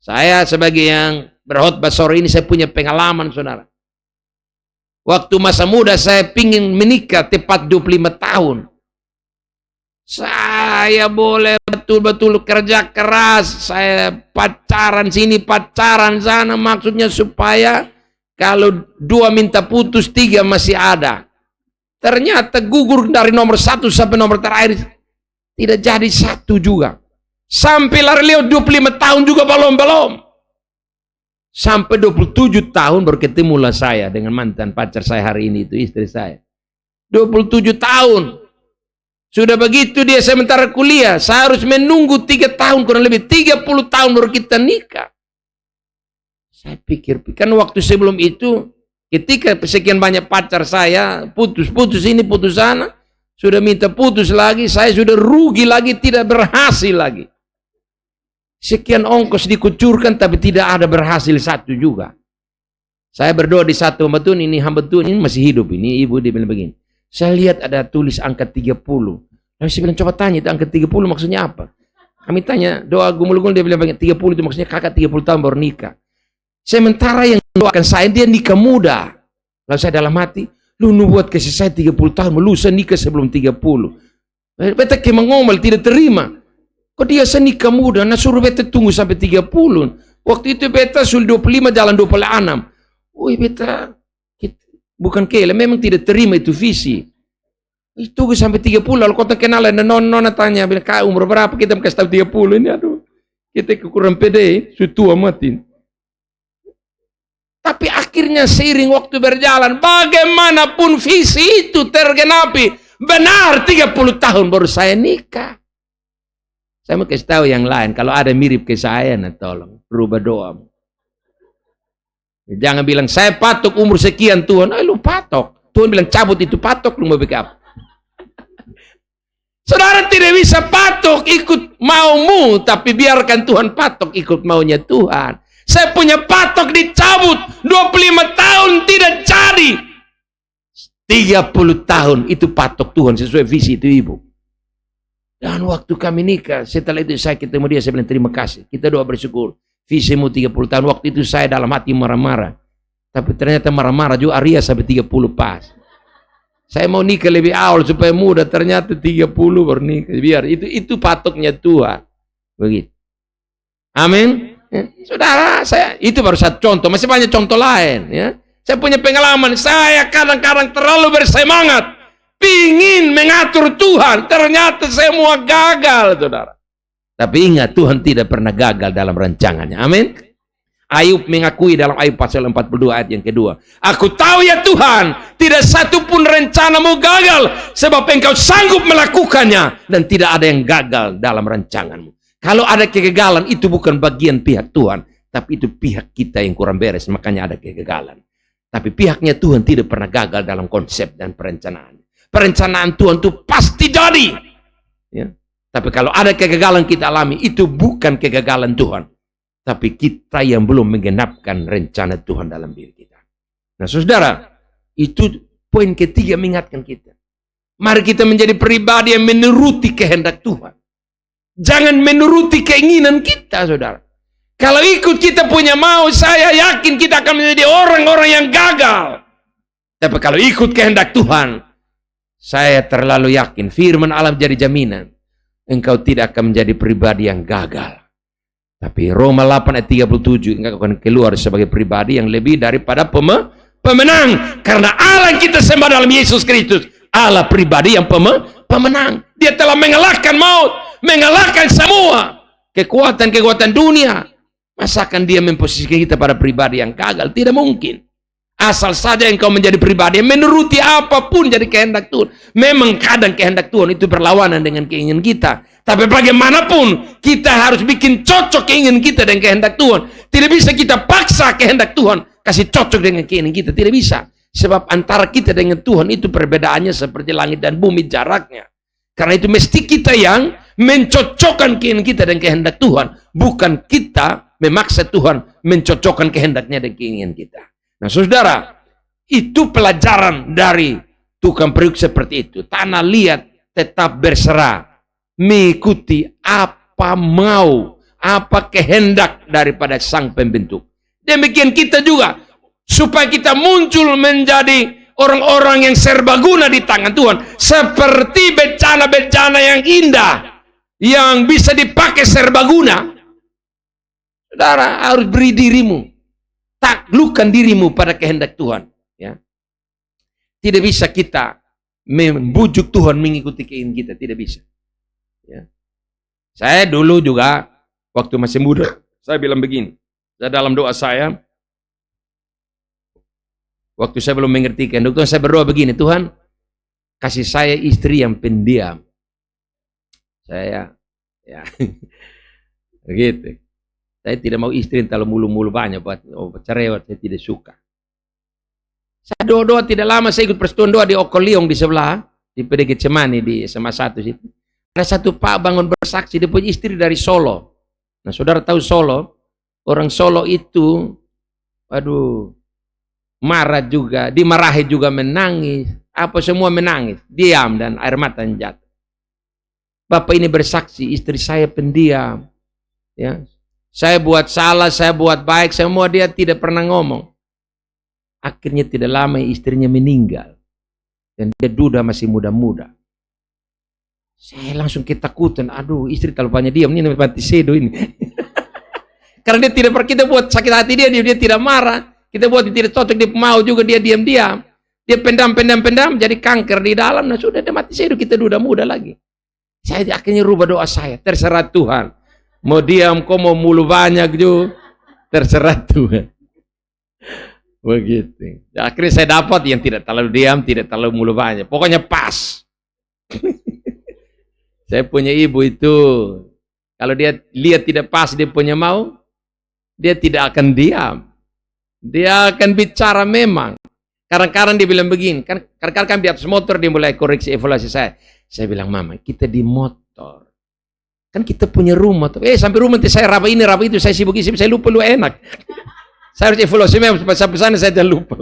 Saya sebagai yang berkhotbah sore ini, saya punya pengalaman saudara. Waktu masa muda saya pingin menikah tepat 25 tahun. Saya boleh betul-betul kerja keras. Saya pacaran sini, pacaran sana. Maksudnya supaya kalau 2 minta putus, 3 masih ada. Ternyata gugur dari nomor 1 sampai nomor terakhir. Tidak jadi 1 juga. Sampai lari lewat 25 tahun juga belum. Sampai 27 tahun baru ketemulah saya dengan mantan pacar saya hari ini, itu istri saya. 27 tahun. Sudah begitu dia sementara kuliah, saya harus menunggu 3 tahun, kurang lebih 30 tahun baru kita nikah. Saya pikir, kan waktu sebelum itu, ketika sekian banyak pacar saya, putus ini, putus sana, sudah minta putus lagi, saya sudah rugi lagi, tidak berhasil lagi. Sekian ongkos dikucurkan, tapi tidak ada berhasil 1 juga. Saya berdoa di satu hamba Tuhan, ini masih hidup, ini ibu dia bilang begini. Saya lihat ada tulis angka 30. Lalu saya bilang, coba tanya itu angka 30 maksudnya apa? Kami tanya, doa gumul-gumul, dia bilang 30 itu maksudnya kakak 30 tahun baru nikah. Sementara yang doakan saya, dia nikah muda. Lalu saya dalam hati, lu buat kasih saya 30 tahun, lu saya nikah sebelum 30. Beta kemang ngomel, tidak terima. Kok dia senikah muda, nah suruh beta tunggu sampai 30. Waktu itu beta sudah 25 jalan 26. Woi beta, bukan kele, memang tidak terima itu visi. Itu sampai 30, lalu kau kenalan, nona tanya, bilang, kak umur berapa, kita kasih tahu 30, ini aduh, kita kurang pede, sudah tua mati. Tapi akhirnya seiring waktu berjalan, bagaimanapun visi itu tergenapi, benar 30 tahun baru saya nikah. Saya mau kasih tahu yang lain, kalau ada mirip ke saya, nah tolong, rubah doamu. Jangan bilang, saya patok umur sekian Tuhan. Lu patok. Tuhan bilang, cabut itu patok, lu mau backup. Saudara tidak bisa patok ikut maumu, tapi biarkan Tuhan patok ikut maunya Tuhan. Saya punya patok dicabut, 25 tahun tidak jadi. 30 tahun, itu patok Tuhan sesuai visi itu ibu. Dan waktu kami nikah, setelah itu saya ketemu dia, saya bilang terima kasih. Kita doa bersyukur. Visimu 30 tahun. Waktu itu saya dalam hati marah-marah. Tapi ternyata marah-marah juga Arya sampai 30 pas. Saya mau nikah lebih awal supaya muda. Ternyata 30 baru nikah. Biar itu patoknya Tuhan. Begitu. Amin. Ya. Saudara, saya itu baru satu contoh. Masih banyak contoh lain. Ya. Saya punya pengalaman. Saya kadang-kadang terlalu bersemangat. Pingin mengatur Tuhan. Ternyata semua gagal, saudara. Tapi ingat, Tuhan tidak pernah gagal dalam rancangannya. Amin. Ayub mengakui dalam Ayub pasal 42 ayat yang kedua. Aku tahu ya Tuhan, tidak satu pun rencanamu gagal, sebab engkau sanggup melakukannya, dan tidak ada yang gagal dalam rancanganmu. Kalau ada kegagalan, itu bukan bagian pihak Tuhan, tapi itu pihak kita yang kurang beres, makanya ada kegagalan. Tapi pihaknya Tuhan tidak pernah gagal dalam konsep dan perencanaan. Perencanaan Tuhan itu pasti jadi. Ya. Tapi kalau ada kegagalan kita alami, itu bukan kegagalan Tuhan. Tapi kita yang belum menggenapkan rencana Tuhan dalam diri kita. Nah saudara, itu poin ketiga mengingatkan kita. Mari kita menjadi pribadi yang menuruti kehendak Tuhan. Jangan menuruti keinginan kita, saudara. Kalau ikut kita punya mau, saya yakin kita akan menjadi orang-orang yang gagal. Tapi kalau ikut kehendak Tuhan, saya terlalu yakin, firman Allah jadi jaminan. Engkau tidak akan menjadi pribadi yang gagal. Tapi Roma 8 ayat 37, engkau akan keluar sebagai pribadi yang lebih daripada pemenang. Karena Allah yang kita sembah dalam Yesus Kristus, Allah pribadi yang pemenang. Dia telah mengalahkan maut, mengalahkan semua kekuatan-kekuatan dunia. Masakan dia memposisikan kita pada pribadi yang gagal? Tidak mungkin. Asal saja engkau menjadi pribadi yang menuruti apapun jadi kehendak Tuhan. Memang kadang kehendak Tuhan itu berlawanan dengan keinginan kita. Tapi bagaimanapun kita harus bikin cocok keinginan kita dengan kehendak Tuhan. Tidak bisa kita paksa kehendak Tuhan kasih cocok dengan keinginan kita. Tidak bisa. Sebab antara kita dengan Tuhan itu perbedaannya seperti langit dan bumi jaraknya. Karena itu mesti kita yang mencocokkan keinginan kita dengan kehendak Tuhan. Bukan kita memaksa Tuhan mencocokkan kehendaknya dengan keinginan kita. Nah saudara, itu pelajaran dari tukang periuk seperti itu. Tanah liat tetap berserah, mengikuti apa mau, apa kehendak daripada sang pembentuk. Demikian kita juga, supaya kita muncul menjadi orang-orang yang serbaguna di tangan Tuhan, seperti bencana-bencana yang indah yang bisa dipakai serbaguna. Saudara harus beri dirimu, taklukkan dirimu pada kehendak Tuhan. Ya. Tidak bisa kita membujuk Tuhan mengikuti keinginan kita, tidak bisa. Ya. Saya dulu juga waktu masih muda, saya bilang begini, saya dalam doa saya, waktu saya belum mengerti kehendak Tuhan, saya berdoa begini, Tuhan, kasih saya istri yang pendiam. Saya, ya, begitu. Saya tidak mau istri yang terlalu mulu-mulu banyak, buat cerewet, saya tidak suka. Saya doa-doa tidak lama, saya ikut persekutuan doa di Okoliong di sebelah, di PD Getsemani, di SMA 1 situ. Ada satu Pak bangun bersaksi, dia punya istri dari Solo. Nah, saudara tahu Solo, orang Solo itu, aduh, marah juga, dimarahi juga menangis, apa semua menangis, diam dan air mata yang jatuh. Bapak ini bersaksi, istri saya pendiam, ya. Saya buat salah, saya buat baik, semua dia tidak pernah ngomong. Akhirnya tidak lama istrinya meninggal. Dan dia duda masih muda-muda. Saya langsung ketakutan, aduh istri terlalu banyak diam, ini mati sedo ini. Karena dia tidak pernah, kita buat sakit hati dia tidak marah. Kita buat dia tidak cocok, dia mau juga dia diam-diam. Dia pendam, jadi kanker di dalam. Nah sudah dia mati sedo, kita duda muda lagi. Saya akhirnya rubah doa saya, terserah Tuhan. Mau diam, kok mau mulu banyak juga, terserah Tuhan. Begitu. Ya, akhirnya saya dapat yang tidak terlalu diam, tidak terlalu mulu banyak. Pokoknya pas. Saya punya ibu itu, kalau dia lihat tidak pas, dia punya mau, dia tidak akan diam. Dia akan bicara memang. Kadang-kadang dia bilang begini, kan kadang-kadang di atas motor dia mulai koreksi evaluasi saya. Saya bilang, Mama, kita di motor. Kan kita punya rumah. Sampai rumah nanti saya raba ini, raba itu, saya sibuk isi, saya lupa lu enak. Saya harus evaluasi memang, sampai sana saya jangan lupa.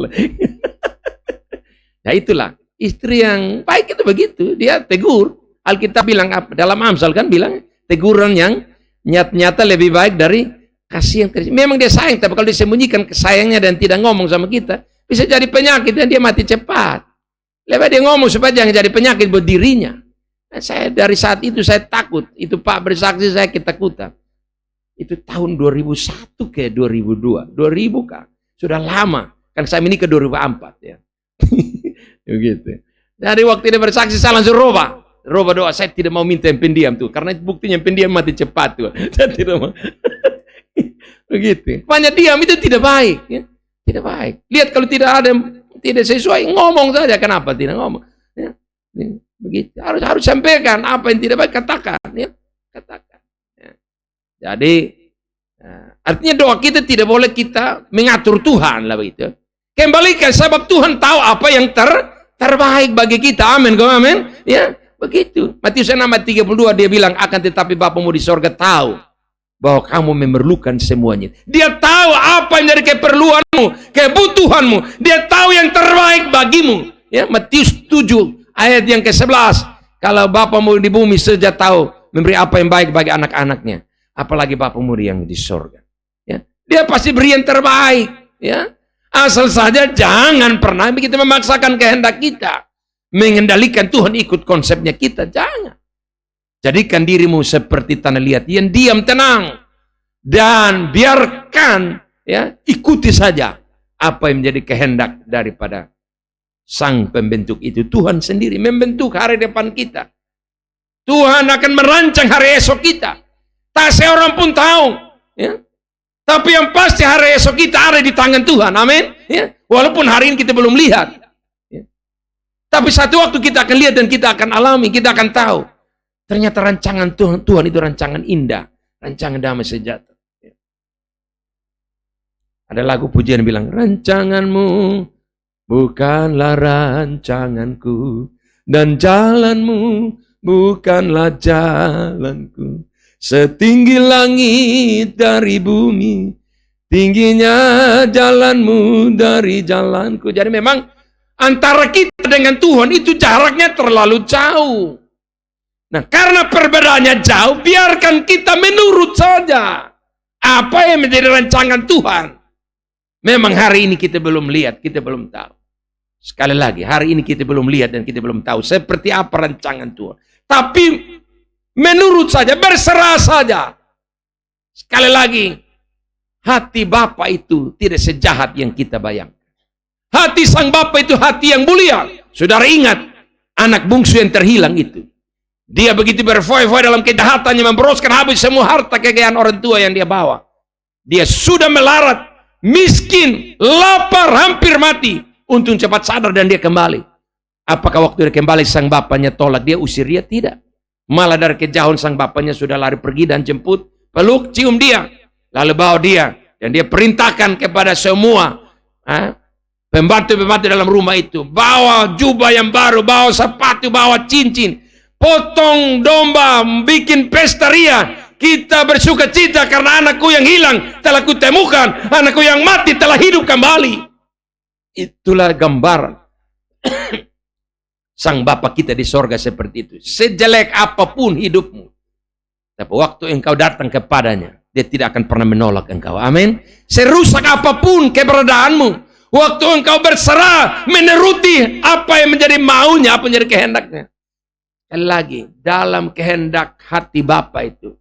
Nah itulah, istri yang baik itu begitu, dia tegur. Alkitab bilang, dalam Amsal kan bilang, teguran yang nyata-nyata lebih baik dari kasih yang terjadi. Memang dia sayang, tapi kalau disembunyikan sayangnya dan tidak ngomong sama kita, bisa jadi penyakit dan dia mati cepat. Lebih dia ngomong supaya jangan jadi penyakit buat dirinya. Nah, saya dari saat itu saya takut. Itu Pak bersaksi saya ketakutan. Itu tahun 2001 ke 2002. 2000 kan. Sudah lama. Kan saya menikah 2004 ya. Begitu. Dari waktu dia bersaksi saya langsung roba doa. Saya tidak mau minta yang pendiam tuh. Karena buktinya yang pendiam mati cepat tuh. Saya tidak mau. Begitu. Banyak diam itu tidak baik. Ya. Tidak baik. Lihat kalau tidak ada tidak sesuai, ngomong saja. Kenapa tidak ngomong? Ya. Begitu. Harus sampaikan apa yang tidak baik, katakan. Ya. Katakan. Ya. Jadi, artinya doa kita tidak boleh kita mengatur Tuhan lah begitu. Kembalikan sebab Tuhan tahu apa yang terbaik bagi kita. Amin. Amin. Ya. Begitu. Matius 6:32 dia bilang, akan tetapi Bapamu di sorga tahu bahwa kamu memerlukan semuanya. Dia tahu apa yang dari keperluanmu, kebutuhanmu. Dia tahu yang terbaik bagimu. Ya, Matius 7 ayat yang ke-11. Kalau Bapamu di bumi saja tahu memberi apa yang baik bagi anak-anaknya, apalagi Bapamu yang di sorga. Ya, dia pasti beri yang terbaik. Ya, asal saja jangan pernah begitu memaksakan kehendak kita. Mengendalikan Tuhan ikut konsepnya kita, jangan. Jadikan dirimu seperti tanah liat yang diam tenang dan biarkan ya ikuti saja apa yang menjadi kehendak daripada Sang Pembentuk itu. Tuhan sendiri membentuk hari depan kita. Tuhan akan merancang hari esok kita. Tak seorang pun tahu. Ya. Tapi yang pasti hari esok kita ada di tangan Tuhan. Amin. Ya. Walaupun hari ini kita belum lihat. Tapi satu waktu kita akan lihat dan kita akan alami, kita akan tahu. Ternyata rancangan Tuhan itu rancangan indah, rancangan damai sejahtera. Ada lagu pujian yang bilang, rancanganmu bukanlah rancanganku, dan jalanmu bukanlah jalanku. Setinggi langit dari bumi, tingginya jalanmu dari jalanku. Jadi memang antara kita dengan Tuhan itu jaraknya terlalu jauh. Nah, karena perbedaannya jauh, biarkan kita menurut saja apa yang menjadi rancangan Tuhan. Memang hari ini kita belum lihat, kita belum tahu. Sekali lagi, hari ini kita belum lihat dan kita belum tahu seperti apa rancangan Tuhan. Tapi menurut saja, berserah saja. Sekali lagi, hati Bapa itu tidak sejahat yang kita bayangkan. Hati sang Bapa itu hati yang mulia. Saudara ingat, anak bungsu yang terhilang itu. Dia begitu berfoya-foya dalam kejahatannya, memboroskan habis semua harta kekayaan orang tua yang dia bawa. Dia sudah melarat, miskin, lapar, hampir mati. Untung cepat sadar dan dia kembali. Apakah waktu dia kembali sang bapaknya tolak dia, usir dia? Tidak. Malah dari kejauhan sang bapaknya sudah lari pergi dan jemput, peluk, cium dia. Lalu bawa dia. Dan dia perintahkan kepada semua pembantu-pembantu dalam rumah itu. Bawa jubah yang baru, bawa sepatu, bawa cincin. Potong domba, bikin pesta ria. Kita bersuka cita karena anakku yang hilang telah kutemukan, anakku yang mati telah hidup kembali. Itulah gambaran sang Bapa kita di sorga seperti itu. Sejelek apapun hidupmu, tapi waktu engkau datang kepadanya, dia tidak akan pernah menolak engkau. Amin. Serusak apapun keberadaanmu, waktu engkau berserah menuruti apa yang menjadi maunya, apa yang menjadi kehendaknya. Sekali lagi, dalam kehendak hati Bapa itu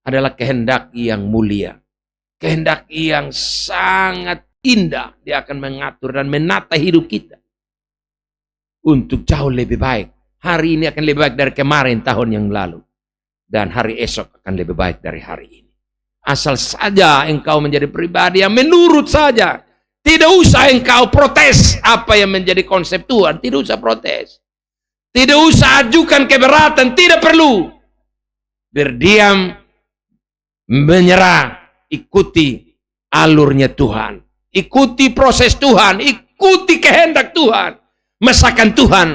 adalah kehendak yang mulia. Kehendak yang sangat indah. Dia akan mengatur dan menata hidup kita untuk jauh lebih baik. Hari ini akan lebih baik dari kemarin tahun yang lalu. Dan hari esok akan lebih baik dari hari ini. Asal saja engkau menjadi pribadi yang menurut saja. Tidak usah engkau protes apa yang menjadi konsep Tuhan. Tidak usah protes. Tidak usah ajukan keberatan. Tidak perlu. Berdiam, menyerah, ikuti alurnya Tuhan, ikuti proses Tuhan, ikuti kehendak Tuhan, masakan Tuhan,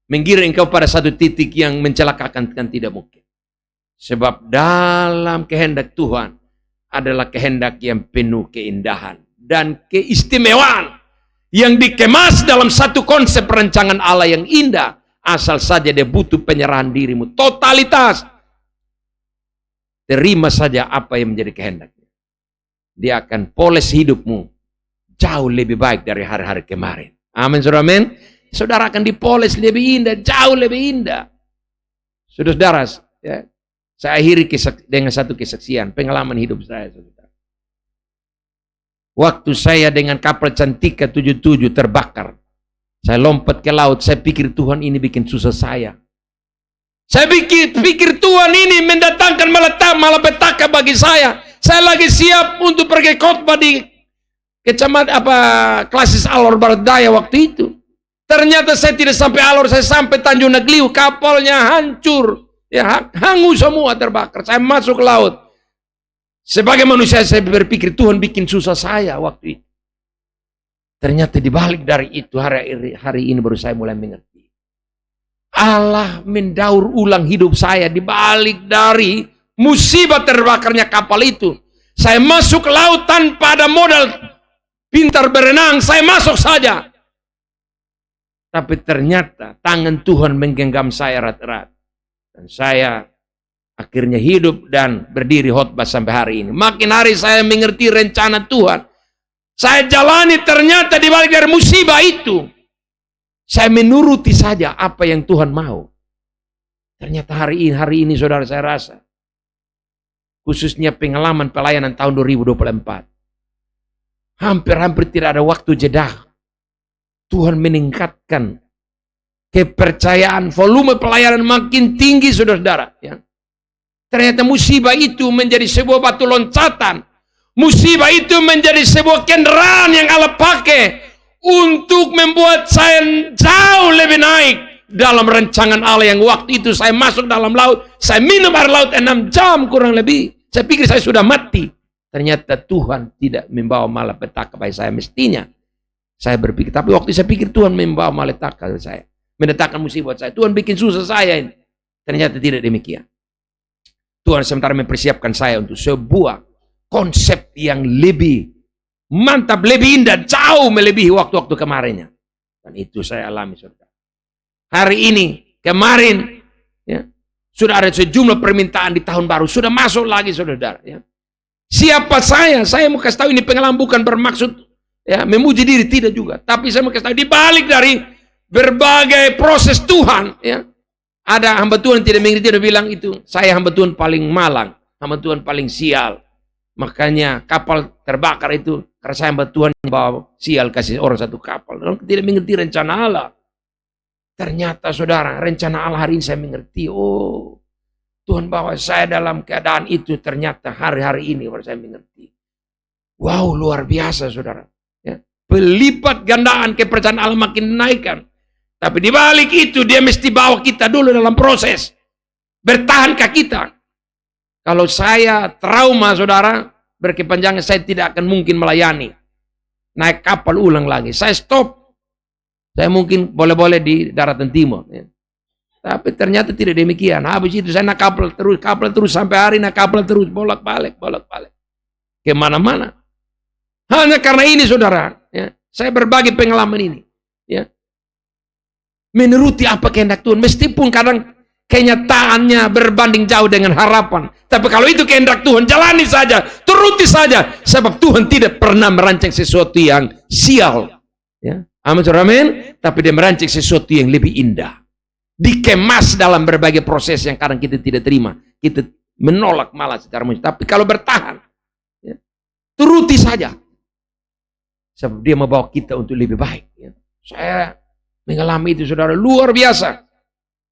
menggiring engkau pada satu titik yang mencelakakan kan tidak mungkin. Sebab dalam kehendak Tuhan adalah kehendak yang penuh keindahan dan keistimewaan yang dikemas dalam satu konsep rancangan Allah yang indah, asal saja dia butuh penyerahan dirimu, totalitas. Terima saja apa yang menjadi kehendaknya. Dia akan poles hidupmu jauh lebih baik dari hari-hari kemarin. Amin, saudara, amin. Saudara akan dipoles lebih indah, jauh lebih indah. Saudara, ya, saya akhiri dengan satu kesaksian, pengalaman hidup saya. Saudara. Waktu saya dengan kapal Cantika 77 terbakar, saya lompat ke laut, saya pikir Tuhan ini bikin susah saya. Saya pikir Tuhan ini mendatangkan malapetaka bagi saya. Saya lagi siap untuk pergi khotbah di kecamatan Klasis Alor Barat Daya waktu itu. Ternyata saya tidak sampai Alor, saya sampai Tanjung Nagliu, kapalnya hancur, ya hangus semua, terbakar. Saya masuk ke laut. Sebagai manusia saya berpikir Tuhan bikin susah saya waktu itu. Ternyata dibalik dari itu hari ini baru saya mulai mengerti. Allah mendaur ulang hidup saya dibalik dari musibah terbakarnya kapal itu. Saya masuk ke laut tanpa ada modal pintar berenang, saya masuk saja. Tapi ternyata tangan Tuhan menggenggam saya erat-erat. Dan saya akhirnya hidup dan berdiri khotbah sampai hari ini. Makin hari saya mengerti rencana Tuhan. Saya jalani ternyata dibalik dari musibah itu. Saya menuruti saja apa yang Tuhan mau. Ternyata hari ini saudara saya rasa. Khususnya pengalaman pelayanan tahun 2024. Hampir-hampir tidak ada waktu jeda. Tuhan meningkatkan kepercayaan, volume pelayanan makin tinggi saudara-saudara. Ya. Ternyata musibah itu menjadi sebuah batu loncatan. Musibah itu menjadi sebuah kendaraan yang Allah pakai untuk membuat saya jauh lebih naik dalam rancangan Allah yang waktu itu saya masuk dalam laut, saya minum air laut 6 jam kurang lebih. Saya pikir saya sudah mati. Ternyata Tuhan tidak membawa malapetaka bagi saya mestinya. Saya berpikir, tapi waktu saya pikir Tuhan membawa malapetaka bagi saya, mendatangkan musibah saya. Tuhan bikin susah saya ini. Ternyata tidak demikian. Tuhan sementara mempersiapkan saya untuk sebuah konsep yang lebih mantap, lebih indah, jauh melebihi waktu-waktu kemarinnya. Dan itu saya alami, saudara. Hari ini, kemarin, ya, sudah ada sejumlah permintaan di tahun baru. Sudah masuk lagi, saudara. Ya. Siapa saya? Saya mau kasih tahu ini pengalaman bukan bermaksud ya memuji diri, tidak juga. Tapi saya mau kasih tahu di balik dari berbagai proses Tuhan, ya. Ada hamba Tuhan yang tidak mengerti, dia bilang itu, saya hamba Tuhan paling malang, hamba Tuhan paling sial. Makanya kapal terbakar itu karena saya hamba Tuhan yang bawa sial kasih orang satu kapal. Orang tidak mengerti rencana Allah. Ternyata saudara, rencana Allah hari ini saya mengerti. Oh, Tuhan bawa saya dalam keadaan itu, ternyata hari-hari ini baru saya mengerti. Wow, luar biasa saudara. Ya. Pelipat gandaan kepercayaan Allah makin dinaikkan. Tapi di balik itu dia mesti bawa kita dulu dalam proses. Bertahankah kita? Kalau saya trauma saudara, berkepanjangan saya tidak akan mungkin melayani. Naik kapal ulang lagi. Saya stop. Saya mungkin boleh-boleh di daratan timur. Ya. Tapi ternyata tidak demikian. Habis itu saya naik kapal terus sampai hari naik kapal terus bolak-balik. Kemana-mana. Hanya karena ini saudara, ya, saya berbagi pengalaman ini. Ya. Menuruti apa kehendak Tuhan. Meskipun kadang kenyataannya berbanding jauh dengan harapan. Tapi kalau itu kehendak Tuhan, jalani saja, turuti saja. Sebab Tuhan tidak pernah merancang sesuatu yang sial. Ya. Amin, saudara, amin. Tapi dia merancang sesuatu yang lebih indah. Dikemas dalam berbagai proses yang kadang kita tidak terima. Kita menolak malah secara muncul. Tapi kalau bertahan, ya, turuti saja. Sebab dia membawa kita untuk lebih baik. Ya. Saya mengalami itu saudara, luar biasa.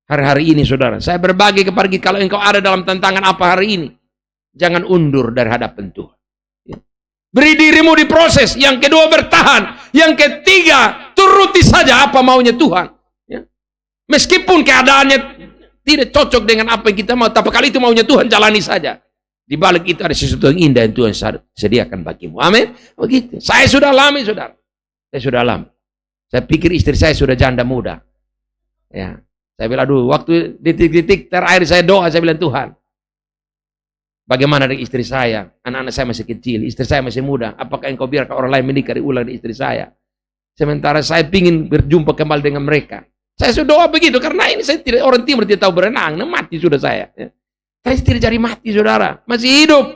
Hari-hari ini saudara, saya berbagi kepada kita, kalau engkau ada dalam tantangan apa hari ini, jangan undur dari hadapan Tuhan. Ya. Beri dirimu di proses. Yang kedua bertahan. Yang ketiga, turuti saja apa maunya Tuhan. Meskipun keadaannya tidak cocok dengan apa yang kita mau, tapi kalau itu maunya Tuhan, jalani saja. Di balik itu ada sesuatu yang indah yang Tuhan sediakan bagimu. Amin. Begitu. Saya sudah alami, saudara. Saya sudah alami. Saya pikir istri saya sudah janda muda. Ya. Saya bilang, aduh, waktu detik-detik terakhir saya doa, saya bilang, Tuhan, bagaimana dengan istri saya? Anak-anak saya masih kecil, istri saya masih muda. Apakah engkau biarkan orang lain menikah ulang di istri saya? Sementara saya ingin berjumpa kembali dengan mereka. Saya sudah doa begitu, karena ini saya tidak, orang timur tidak tahu berenang, mati sudah saya. Saya tidak jadi mati saudara, masih hidup.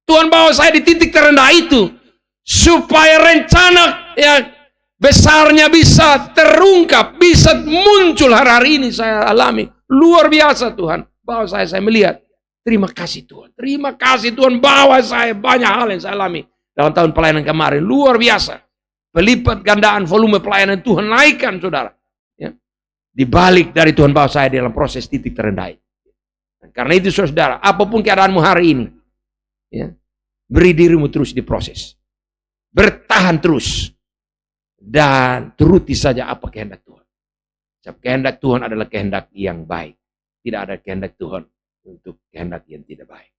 Tuhan bawa saya di titik terendah itu, supaya rencana ya besarnya bisa terungkap, bisa muncul hari-hari ini saya alami. Luar biasa Tuhan, bawa saya melihat. Terima kasih Tuhan, terima kasih Tuhan bawa saya, banyak hal yang saya alami dalam tahun pelayanan kemarin, luar biasa. Pelipat gandaan volume pelayanan Tuhan naikkan saudara. Di balik dari Tuhan bawa saya dalam proses titik terendah. Karena itu saudara, apapun keadaanmu hari ini, ya, beri dirimu terus di proses. Bertahan terus. Dan turuti saja apa kehendak Tuhan. Sebab kehendak Tuhan adalah kehendak yang baik. Tidak ada kehendak Tuhan untuk kehendak yang tidak baik.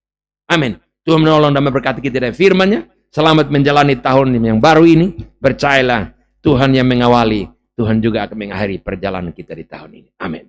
Amin. Tuhan menolong dan memberkati kita dari firman-Nya. Selamat menjalani tahun yang baru ini. Percayalah Tuhan yang mengawali. Tuhan juga akan mengakhiri perjalanan kita di tahun ini. Amin.